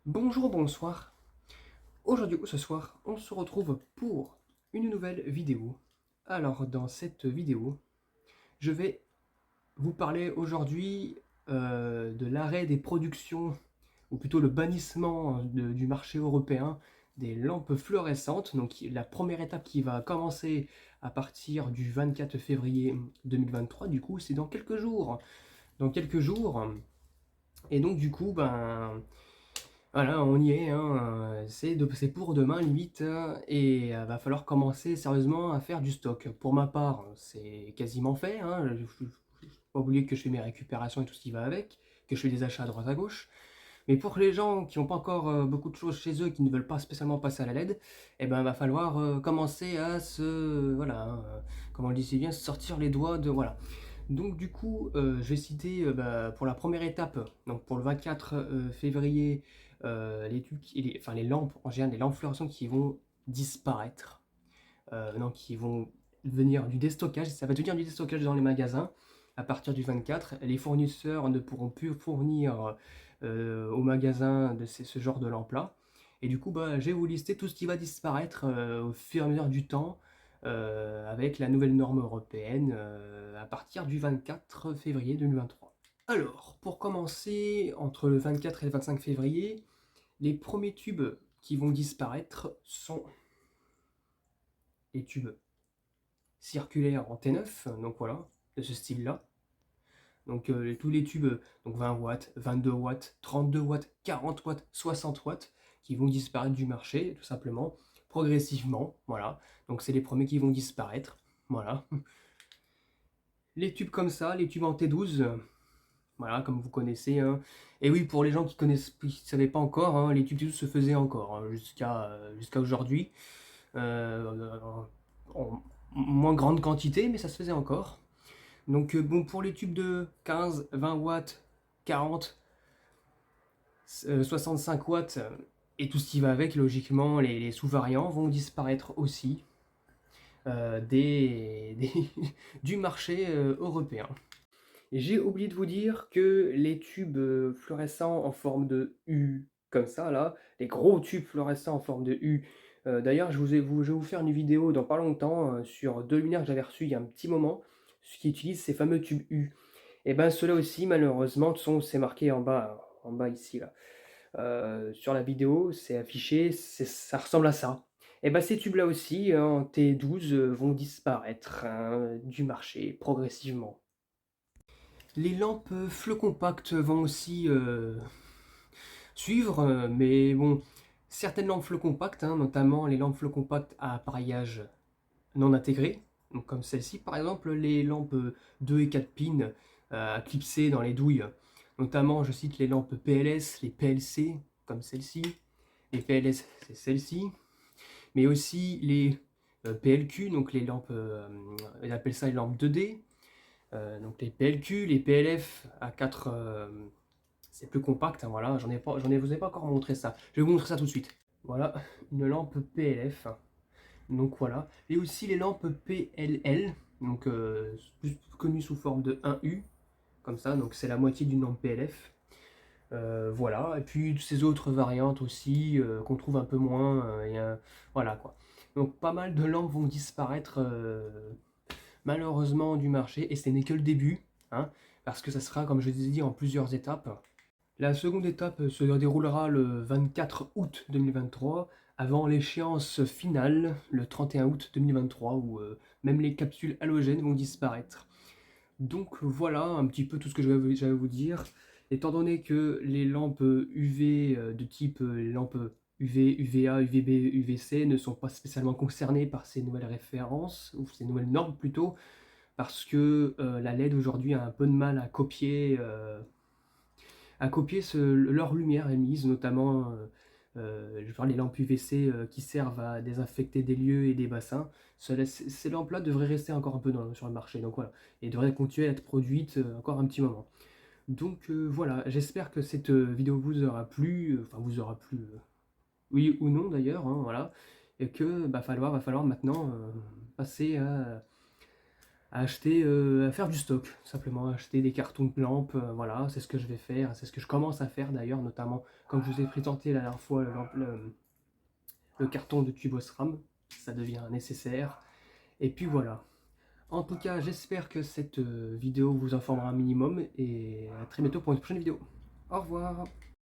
Bonjour, bonsoir. Aujourd'hui ou ce soir, on se retrouve pour une nouvelle vidéo. Alors, dans cette vidéo, je vais vous parler aujourd'hui de l'arrêt des productions, ou plutôt le bannissement du marché européen des lampes fluorescentes. Donc, la première étape qui va commencer à partir du 24 février 2023, du coup, c'est dans quelques jours. Dans quelques jours. Et donc, du coup, voilà, on y est, hein, c'est pour demain limite, et va falloir commencer sérieusement à faire du stock. Pour ma part, c'est quasiment fait, hein, faut pas oublier que je fais mes récupérations et tout ce qui va avec, que je fais des achats à droite à gauche. Mais pour les gens qui n'ont pas encore beaucoup de choses chez eux, qui ne veulent pas spécialement passer à la LED, eh ben va falloir commencer à voilà, hein, comme on le dit si bien, se sortir les doigts de, voilà. Donc du coup, je vais citer pour la première étape, donc pour le 24 février, les trucs, enfin les lampes en général, les lampes fluorescentes qui vont disparaître, non, qui vont venir du déstockage. Ça va devenir du déstockage dans les magasins à partir du 24. Les fournisseurs ne pourront plus fournir aux magasins de ce genre de lampes-là. Et du coup, je vais vous lister tout ce qui va disparaître au fur et à mesure du temps avec la nouvelle norme européenne à partir du 24 février 2023. Alors, pour commencer, entre le 24 et le 25 février, les premiers tubes qui vont disparaître sont les tubes circulaires en T9, donc voilà, de ce style-là. Donc tous les tubes, donc 20 watts, 22 watts, 32 watts, 40 watts, 60 watts, qui vont disparaître du marché, tout simplement, progressivement, voilà. Donc c'est les premiers qui vont disparaître, voilà. Les tubes comme ça, les tubes en T12, voilà, comme vous connaissez, hein. Et oui, pour les gens qui connaissent, qui ne savaient pas encore, hein, les tubes T12 se faisaient encore, hein, jusqu'à aujourd'hui. En moins grande quantité, mais ça se faisait encore. Donc bon, pour les tubes de 15, 20 watts, 40, 65 watts et tout ce qui va avec, logiquement, les sous-variants vont disparaître aussi du marché européen. Et j'ai oublié de vous dire que les tubes fluorescents en forme de U, comme ça là, les gros tubes fluorescents en forme de U, d'ailleurs je vais vous faire une vidéo dans pas longtemps sur deux luminaires que j'avais reçus il y a un petit moment, ce qui utilisent ces fameux tubes U. Et ben ceux-là aussi malheureusement, c'est marqué en bas ici là. Sur la vidéo, c'est affiché, ça ressemble à ça. Et ben ces tubes-là aussi, hein, en T12, vont disparaître hein, du marché progressivement. Les lampes fleu compact vont aussi suivre, mais bon, certaines lampes fleu compact, hein, notamment les lampes fleu compact à appareillage non intégré, donc comme celle-ci par exemple, les lampes 2 et 4 pins à clipser dans les douilles, notamment je cite les lampes PLS, les PLC, comme celle-ci, les PLS c'est celle-ci, mais aussi les PLQ, donc les lampes, ils appellent ça les lampes 2D, donc les PLQ, les PLF à 4, c'est plus compact, hein, voilà, vous ai pas encore montré ça. Je vais vous montrer ça tout de suite. Voilà, une lampe PLF, donc voilà. Et aussi les lampes PLL, donc plus connues sous forme de 1U, comme ça, donc c'est la moitié d'une lampe PLF. Voilà, et puis ces autres variantes aussi qu'on trouve un peu moins, voilà quoi. Donc pas mal de lampes vont disparaître malheureusement du marché, et ce n'est que le début, hein, parce que ça sera, comme je vous ai dit, en plusieurs étapes. La seconde étape se déroulera le 24 août 2023, avant l'échéance finale, le 31 août 2023, où même les capsules halogènes vont disparaître. Donc voilà un petit peu tout ce que j'avais à vous dire. Étant donné que les lampes UV de type lampes UV, UVA, UVB, UVC ne sont pas spécialement concernées par ces nouvelles références, ou ces nouvelles normes plutôt, parce que la LED aujourd'hui a un peu de mal à copier leur lumière émise, notamment je parle des lampes UVC qui servent à désinfecter des lieux et des bassins. Ces lampes-là devraient rester encore un peu sur le marché, donc voilà, et devraient continuer à être produites encore un petit moment. Donc voilà, j'espère que cette vidéo vous aura plu, enfin vous aura plu, oui ou non d'ailleurs, hein, voilà, et que va falloir maintenant passer à faire du stock, simplement acheter des cartons de lampes, voilà, c'est ce que je vais faire, c'est ce que je commence à faire d'ailleurs, notamment comme je vous ai présenté la dernière fois le carton de tube Osram, ça devient nécessaire. Et puis voilà. En tout cas, j'espère que cette vidéo vous informera un minimum et à très bientôt pour une prochaine vidéo. Au revoir.